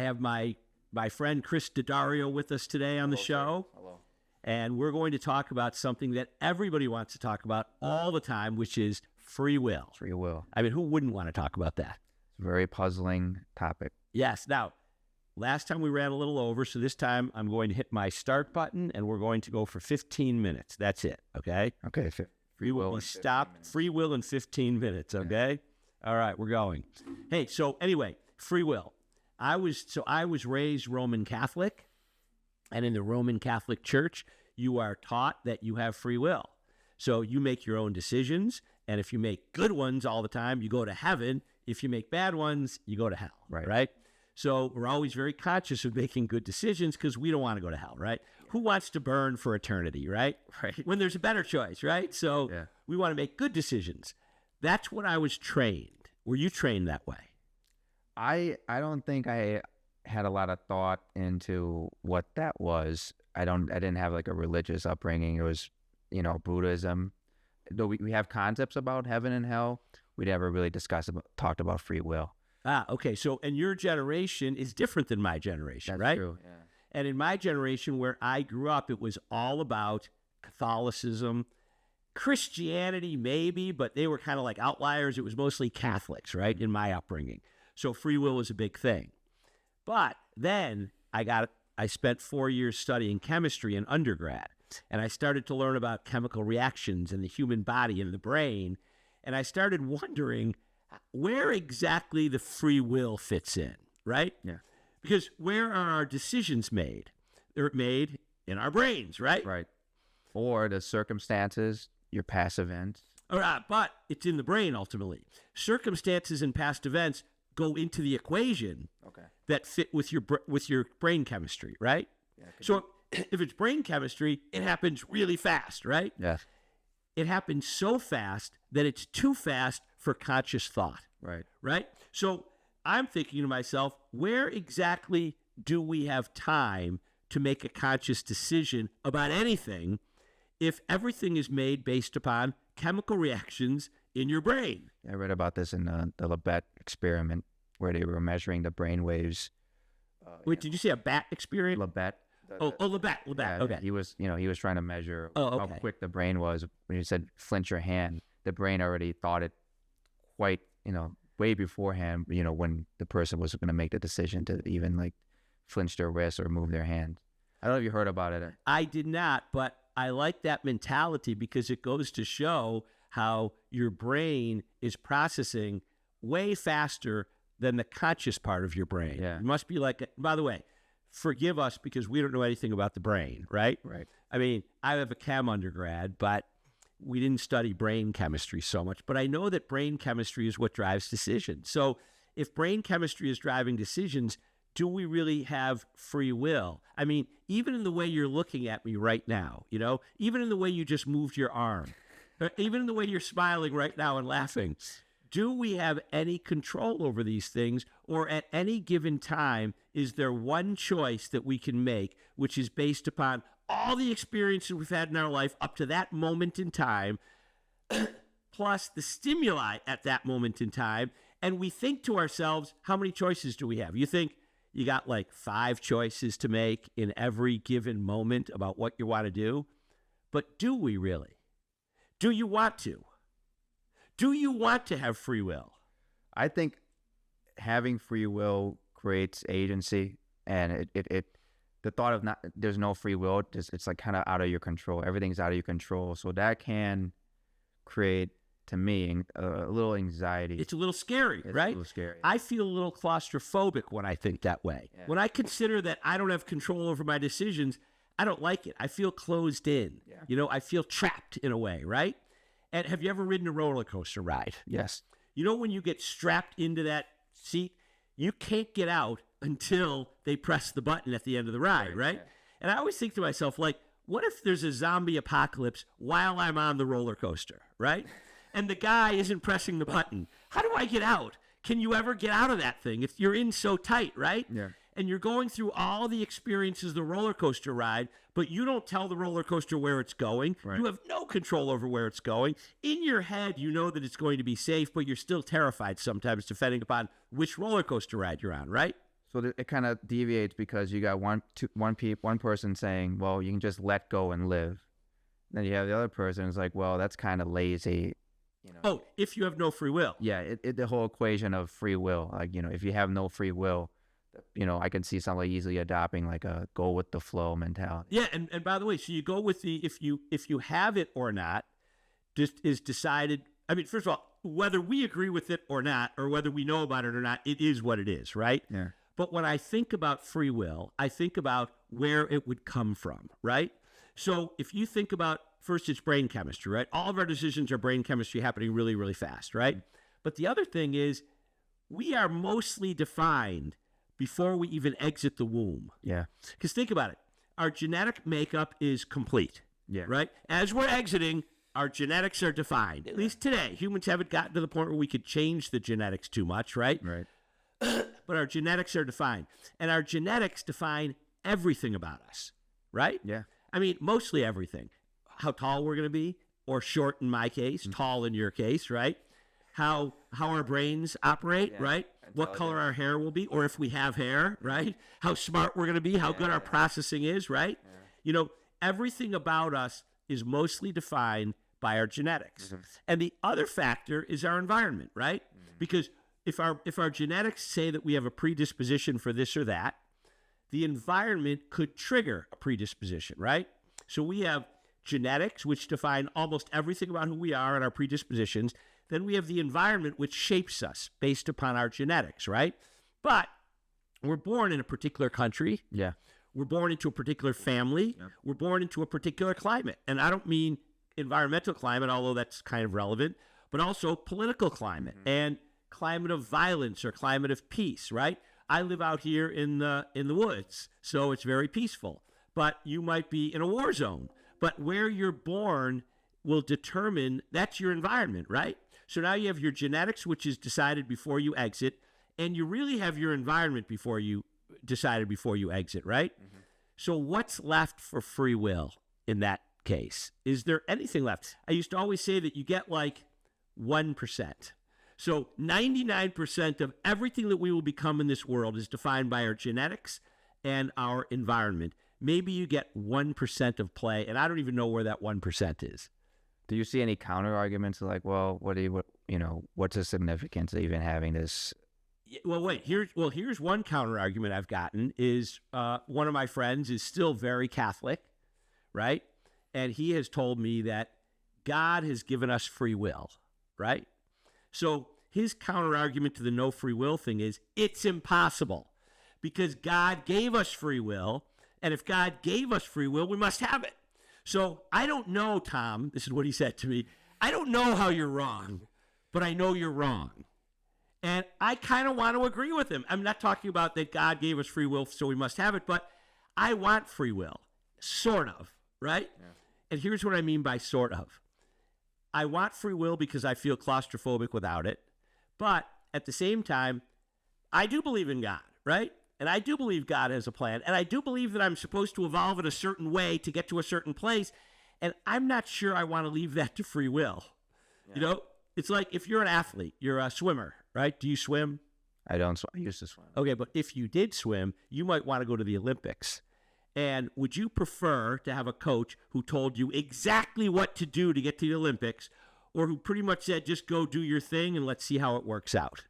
I have my friend Chris Daddario with us today on the show. Sir. Hello. And we're going to talk about something that everybody wants to talk about all the time, which is free will. Free will. I mean, who wouldn't want to talk about that? It's a very puzzling topic. Yes. Now, last time we ran a little over, so this time I'm going to hit my start button, and we're going to go for 15 minutes. That's it, okay? Okay. Free will. We stop free will in 15 minutes, okay? Yeah. All right, we're going. Hey, so anyway, free will. I was raised Roman Catholic, and in the Roman Catholic Church, you are taught that you have free will. So you make your own decisions, and if you make good ones all the time, you go to heaven. If you make bad ones, you go to hell, right? So we're always very conscious of making good decisions because we don't want to go to hell, right? Who wants to burn for eternity, right? When there's a better choice, right? So we want to make good decisions. That's what I was trained. Were you trained that way? I don't think I had a lot of thought into what that was. I didn't have like a religious upbringing. It was, Buddhism. Though we have concepts about heaven and hell, we never really talked about free will. Okay. So, and your generation is different than my generation, right? That's true, yeah. And in my generation, where I grew up, it was all about Catholicism, Christianity maybe, but they were kind of like outliers. It was mostly Catholics, right, in my upbringing. So free will was a big thing. But then I spent 4 years studying chemistry in undergrad, and I started to learn about chemical reactions in the human body and the brain, and I started wondering where exactly the free will fits in, right? Yeah. Because where are our decisions made? They're made in our brains, right? Right. Or the circumstances, your past events. All right, but it's in the brain ultimately. Circumstances and past events go into the equation that fit with your brain chemistry, right? Yeah, so if it's brain chemistry, it happens really fast, right? Yes. It happens so fast that it's too fast for conscious thought. Right? So I'm thinking to myself, where exactly do we have time to make a conscious decision about anything if everything is made based upon chemical reactions in your brain? I read about this in the Labette experiment where they were measuring the brain waves. Wait, did you say a bat experiment? Labette. Labette. Yeah, okay. He was trying to measure how quick the brain was. When he said flinch your hand, the brain already thought it quite, way beforehand, when the person was going to make the decision to even like flinch their wrist or move their hand. I don't know if you heard about it. I did not, but I like that mentality because it goes to show how your brain is processing way faster than the conscious part of your brain. Yeah. It must be by the way, forgive us because we don't know anything about the brain, right? Right. I mean, I have a chem undergrad, but we didn't study brain chemistry so much. But I know that brain chemistry is what drives decisions. So if brain chemistry is driving decisions, do we really have free will? I mean, even in the way you're looking at me right now, even in the way you just moved your arm, even in the way you're smiling right now and laughing, do we have any control over these things? Or at any given time, is there one choice that we can make, which is based upon all the experiences we've had in our life up to that moment in time, plus the stimuli at that moment in time, and we think to ourselves, how many choices do we have? You think you got like 5 choices to make in every given moment about what you want to do? But do we really? Do you want to? Do you want to have free will? I think having free will creates agency, and it the thought of there's no free will, it's like kind of out of your control. Everything's out of your control. So that can create, to me, a little anxiety. It's a little scary, right? It's a little scary. I feel a little claustrophobic when I think that way. Yeah. When I consider that I don't have control over my decisions, I don't like it. I feel closed in. Yeah. I feel trapped in a way, right? And have you ever ridden a roller coaster ride? Yes. When you get strapped into that seat, you can't get out until they press the button at the end of the ride, right? Yeah. And I always think to myself, what if there's a zombie apocalypse while I'm on the roller coaster, right? And the guy isn't pressing the button. How do I get out? Can you ever get out of that thing if you're in so tight, right? Yeah. And you're going through all the experiences of the roller coaster ride, but you don't tell the roller coaster where it's going. Right. You have no control over where it's going. In your head, you know that it's going to be safe, but you're still terrified sometimes depending upon which roller coaster ride you're on, right? So it kind of deviates because you got one person saying, well, you can just let go and live. Then you have the other person who's like, well, that's kind of lazy. Oh, if you have no free will. Yeah, the whole equation of free will. Like, if you have no free will, I can see somebody easily adopting like a go with the flow mentality. Yeah, and by the way, so you go with the if you have it or not, just is decided. I mean, first of all, whether we agree with it or not, or whether we know about it or not, it is what it is, right? Yeah. But when I think about free will, I think about where it would come from, right? So if you think about, first it's brain chemistry, right? All of our decisions are brain chemistry happening really, really fast, right? But the other thing is we are mostly defined before we even exit the womb. Yeah. Because think about it. Our genetic makeup is complete, right? As we're exiting, our genetics are defined. At least today, humans haven't gotten to the point where we could change the genetics too much, right? Right. But our genetics are defined. And our genetics define everything about us, right? Yeah. I mean, mostly everything. How tall we're going to be, or short in my case, tall in your case, right? How our brains operate, right? What color our hair will be, or if we have hair, right? How smart we're going to be, how good our processing is, right? Everything about us is mostly defined by our genetics. And the other factor is our environment, right? Because if our genetics say that we have a predisposition for this or that, the environment could trigger a predisposition, right? So we have genetics, which define almost everything about who we are and our predispositions. Then we have the environment, which shapes us based upon our genetics, right? But we're born in a particular country. Yeah. We're born into a particular family. Yeah. We're born into a particular climate. And I don't mean environmental climate, although that's kind of relevant, but also political climate and climate of violence or climate of peace, right? I live out here in the woods, so it's very peaceful. But you might be in a war zone. But where you're born will determine, that's your environment, right? So now you have your genetics, which is decided before you exit, and you really have your environment before you exit, right? So what's left for free will in that case? Is there anything left? I used to always say that you get like 1%. So 99% of everything that we will become in this world is defined by our genetics and our environment. Maybe you get 1% of play, and I don't even know where that 1% is. Do you see any counter arguments like, well, what's the significance of even having this? Well, wait. Here's one counter argument I've gotten is one of my friends is still very Catholic, right? And he has told me that God has given us free will, right? So his counter argument to the no free will thing is it's impossible because God gave us free will, and if God gave us free will, we must have it. So I don't know, Tom, this is what he said to me, I don't know how you're wrong, but I know you're wrong. And I kind of want to agree with him. I'm not talking about that God gave us free will, so we must have it, but I want free will, sort of, right? Yeah. And here's what I mean by sort of. I want free will because I feel claustrophobic without it, but at the same time, I do believe in God, right? And I do believe God has a plan, and I do believe that I'm supposed to evolve in a certain way to get to a certain place, and I'm not sure I want to leave that to free will. Yeah. It's like if you're an athlete, you're a swimmer, right? Do you swim? I don't. I used to swim. Okay, but if you did swim, you might want to go to the Olympics. And would you prefer to have a coach who told you exactly what to do to get to the Olympics, or who pretty much said, just go do your thing and let's see how it works out?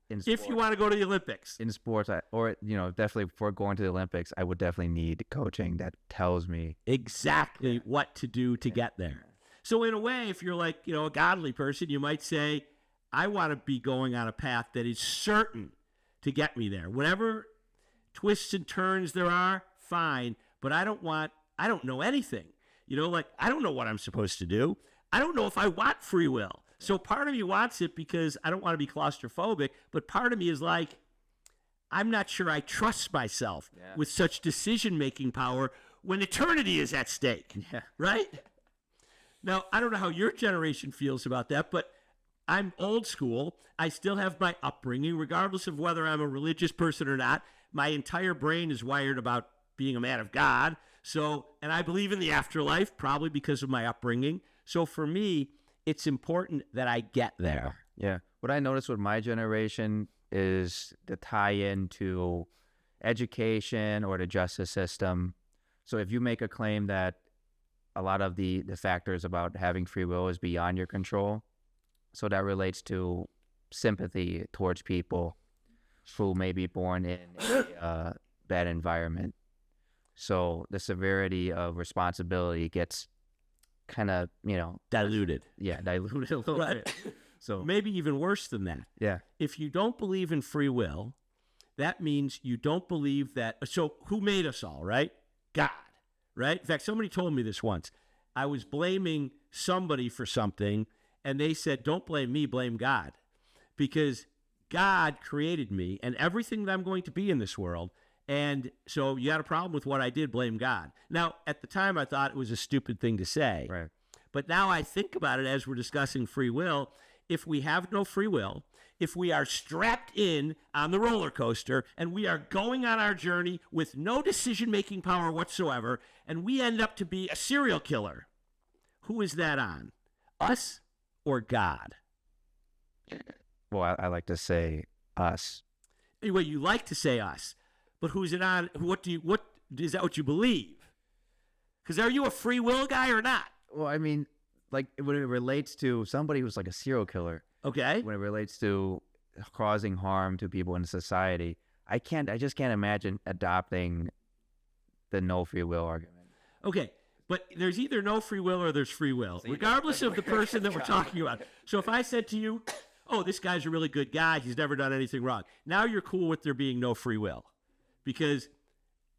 If you want to go to the Olympics. In sports, definitely before going to the Olympics, I would definitely need coaching that tells me exactly what to do to get there. So in a way, if you're like, a godly person, you might say, I want to be going on a path that is certain to get me there. Whatever twists and turns there are, fine, but I don't know anything. I don't know what I'm supposed to do. I don't know if I want free will. So part of me wants it because I don't want to be claustrophobic, but part of me is like, I'm not sure I trust myself with such decision-making power when eternity is at stake, right? Now, I don't know how your generation feels about that, but I'm old school. I still have my upbringing, regardless of whether I'm a religious person or not. My entire brain is wired about being a man of God. So, and I believe in the afterlife, probably because of my upbringing. So for me, it's important that I get there. Yeah. What I noticed with my generation is the tie-in to education or the justice system. So if you make a claim that a lot of the factors about having free will is beyond your control, so that relates to sympathy towards people who may be born in a bad environment. So the severity of responsibility gets kind of, Diluted. Yeah, diluted a little Right. bit. So Maybe even worse than that. yeah, If you don't believe in free will, that means you don't believe that. So who made us all, right? God, right? In fact, somebody told me this once. I was blaming somebody for something, and they said, don't blame me, blame God. Because God created me and everything that I'm going to be in this world. And so you got a problem with what I did, blame God. Now, at the time, I thought it was a stupid thing to say. right. But now I think about it as we're discussing free will. If we have no free will, if we are strapped in on the roller coaster and we are going on our journey with no decision-making power whatsoever, and we end up to be a serial killer, who is that on? Us or God? Well, I like to say us. Anyway, you like to say us, but who's it on? What is that what you believe? Because are you a free will guy or not? Well, I mean, like when it relates to somebody who's like a serial killer, Okay. when it relates to causing harm to people in society, I just can't imagine adopting the no free will argument. Okay. But there's either no free will or there's free will, regardless of the person that we're talking about. So if I said to you, oh, this guy's a really good guy, he's never done anything wrong. Now you're cool with there being no free will because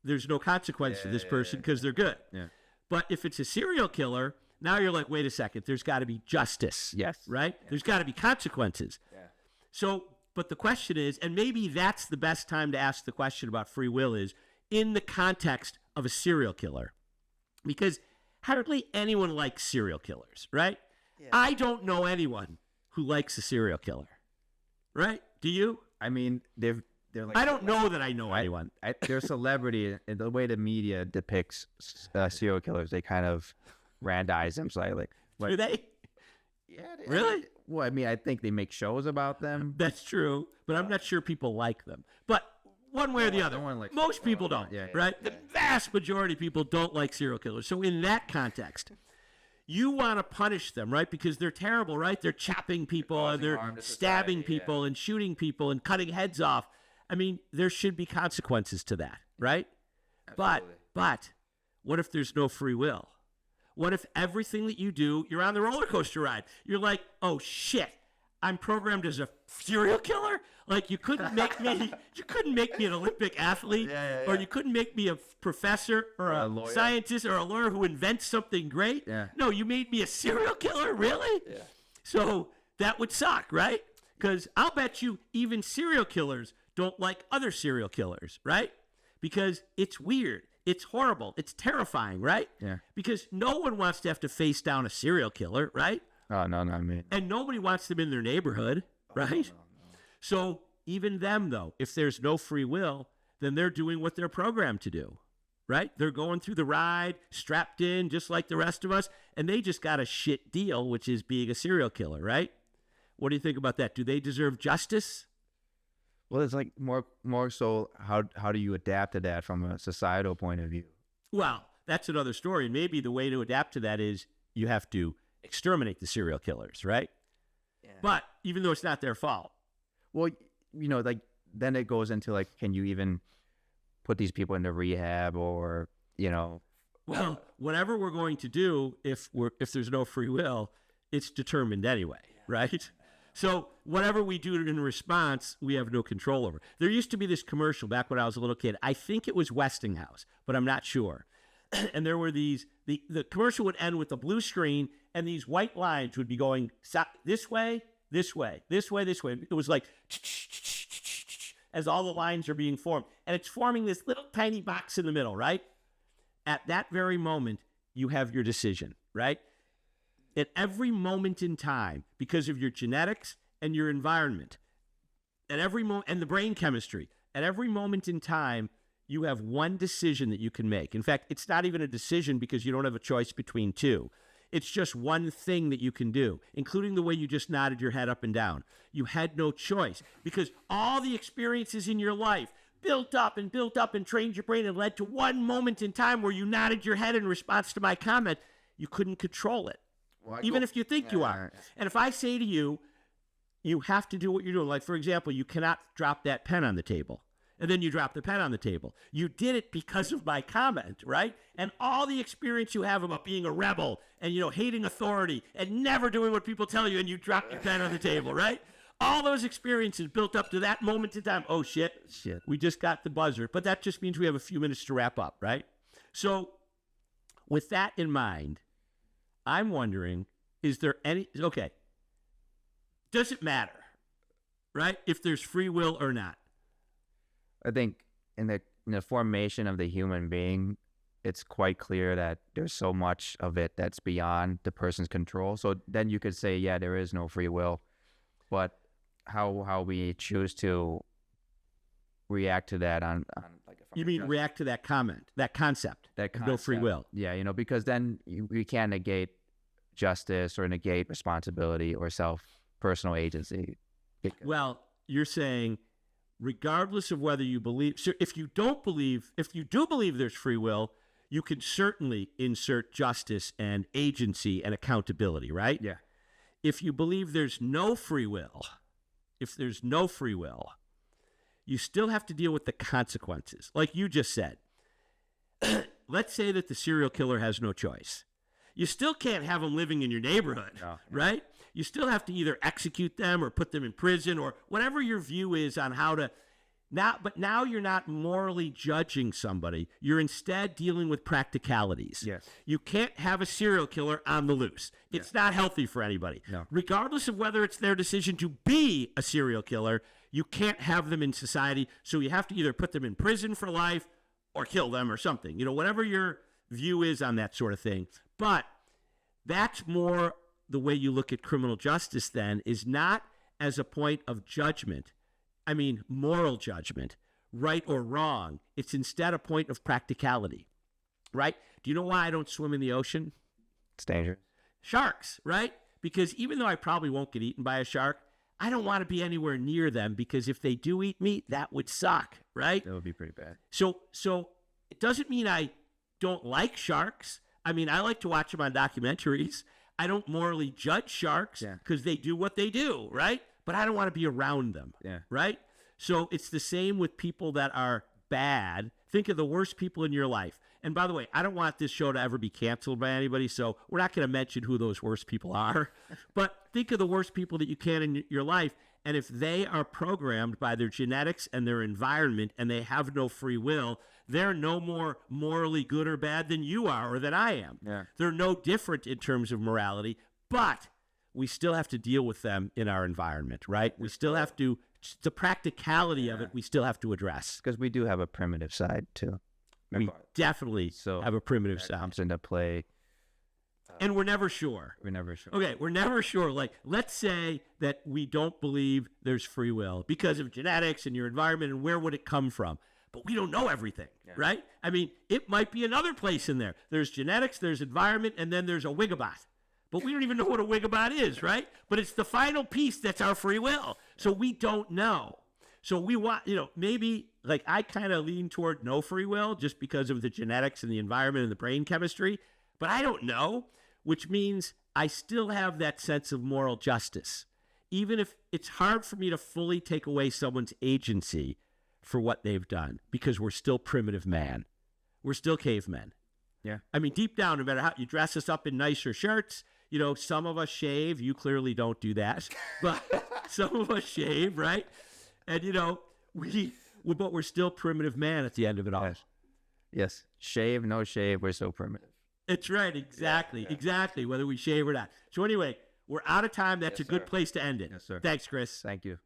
there's no consequence to this person because they're good. Yeah. But if it's a serial killer, now you're like, wait a second, there's got to be justice. Yes. Right? Yeah. There's got to be consequences. Yeah. So, but the question is, and maybe that's the best time to ask the question about free will is in the context of a serial killer. Because hardly anyone likes serial killers, right? Yeah. I don't know anyone who likes a serial killer, right? Do you? I mean, they're like, I don't know that I know anyone. They're celebrity, and the way the media depicts serial killers, they kind of randize them slightly. Like, do they? Yeah. Really? Well, I mean, I think they make shows about them. That's true, but I'm not sure people like them. But one way or the other, most people don't, right? The vast majority of people don't like serial killers. So in that context, you want to punish them, right? Because they're terrible, right? They're chopping people and they're stabbing people and shooting people and cutting heads off. I mean, there should be consequences to that, right? Absolutely. But what if there's no free will? What if everything that you do, you're on the roller coaster ride. You're like, oh shit, I'm programmed as a serial killer? Like you couldn't make me an Olympic athlete, or you couldn't make me a professor or a scientist or a lawyer who invents something great. Yeah. No, you made me a serial killer, really? Yeah. So that would suck, right? Because I'll bet you even serial killers don't like other serial killers, right? Because it's weird. It's horrible. It's terrifying, right? Yeah. Because no one wants to have to face down a serial killer, right? Oh, no, not me. And nobody wants them in their neighborhood, right? No. So even them, though, if there's no free will, then they're doing what they're programmed to do, right? They're going through the ride, strapped in, just like the rest of us, and they just got a shit deal, which is being a serial killer, right? What do you think about that? Do they deserve justice? Well, it's like more so how do you adapt to that from a societal point of view? Well, that's another story. And maybe the way to adapt to that is you have to exterminate the serial killers, right? Yeah. But even though it's not their fault. Well, like then it goes into like, can you even put these people into rehab or, Well, whatever we're going to do, if there's no free will, it's determined anyway, right? So whatever we do in response, we have no control over. There used to be this commercial back when I was a little kid. I think it was Westinghouse, but I'm not sure. And there were the commercial would end with a blue screen, and these white lines would be going this way, this way, this way, this way. It was like as all the lines are being formed. And it's forming this little tiny box in the middle, right? At that very moment, you have your decision, right? At every moment in time, because of your genetics and your environment, at every moment, and the brain chemistry, at every moment in time, you have one decision that you can make. In fact, it's not even a decision because you don't have a choice between two. It's just one thing that you can do, including the way you just nodded your head up and down. You had no choice because all the experiences in your life built up and trained your brain and led to one moment in time where you nodded your head in response to my comment. You couldn't control it, even if you think you are. And if I say to you, you have to do what you're doing. Like, for example, you cannot drop that pen on the table. And then you drop the pen on the table. You did it because of my comment, right? And all the experience you have about being a rebel and, hating authority and never doing what people tell you, and you drop your pen on the table, right? All those experiences built up to that moment in time. Oh, shit. We just got the buzzer. But that just means we have a few minutes to wrap up, right? So with that in mind, I'm wondering, is there any... Okay. Does it matter, right, if there's free will or not? I think in the formation of the human being, it's quite clear that there's so much of it that's beyond the person's control. So then you could say, yeah, there is no free will. But how we choose to react to that on like... You mean react to that comment, that concept, no free will? Yeah, because then we can't negate justice or negate responsibility or personal agency. Well, you're saying regardless of whether you believe, so if you do believe there's free will, you can certainly insert justice and agency and accountability, right? Yeah. If you believe there's no free will, you still have to deal with the consequences. Like you just said, let's say that the serial killer has no choice. You still can't have them living in your neighborhood, right? You still have to either execute them or put them in prison or whatever your view is on how to... But now you're not morally judging somebody. You're instead dealing with practicalities. Yes. You can't have a serial killer on the loose. It's not healthy for anybody. No. Regardless of whether it's their decision to be a serial killer, you can't have them in society. So you have to either put them in prison for life or kill them or something. Whatever your view is on that sort of thing. But that's more the way you look at criminal justice then, is not as a point of judgment. I mean, moral judgment, right or wrong. It's instead a point of practicality, right? Do you know why I don't swim in the ocean? It's dangerous. Sharks, right? Because even though I probably won't get eaten by a shark, I don't want to be anywhere near them, because if they do eat me, that would suck, right? That would be pretty bad. So it doesn't mean I don't like sharks. I mean, I like to watch them on documentaries. I don't morally judge sharks because they do what they do, right? But I don't want to be around them, right? So it's the same with people that are bad. Think of the worst people in your life. And by the way, I don't want this show to ever be canceled by anybody, so we're not going to mention who those worst people are. But think of the worst people that you can in your life, and if they are programmed by their genetics and their environment and they have no free will, they're no more morally good or bad than you are or than I am. Yeah. They're no different in terms of morality, but we still have to deal with them in our environment, right? We still have to, the practicality of it, we still have to address. Because we do have a primitive side, too. We definitely have a primitive side. Comes into play. And we're never sure. Okay, we're never sure. Like, let's say that we don't believe there's free will because of genetics and your environment, and where would it come from? But we don't know everything, right? I mean, it might be another place in there. There's genetics, there's environment, and then there's a wigabot. But we don't even know what a wigabot is, right? But it's the final piece that's our free will. So we don't know. So we want, maybe, like, I kind of lean toward no free will just because of the genetics and the environment and the brain chemistry. But I don't know, which means I still have that sense of moral justice. Even if it's hard for me to fully take away someone's agency for what they've done, because we're still primitive man. We're still cavemen. Yeah. I mean, deep down, no matter how you dress us up in nicer shirts, some of us shave. You clearly don't do that, but some of us shave, right? And, but we're still primitive man at the end of it all. Yes. Shave, no shave, we're so primitive. It's right. Exactly. Whether we shave or not. So anyway, we're out of time. That's a good place to end it. Yes, sir. Thanks, Chris. Thank you.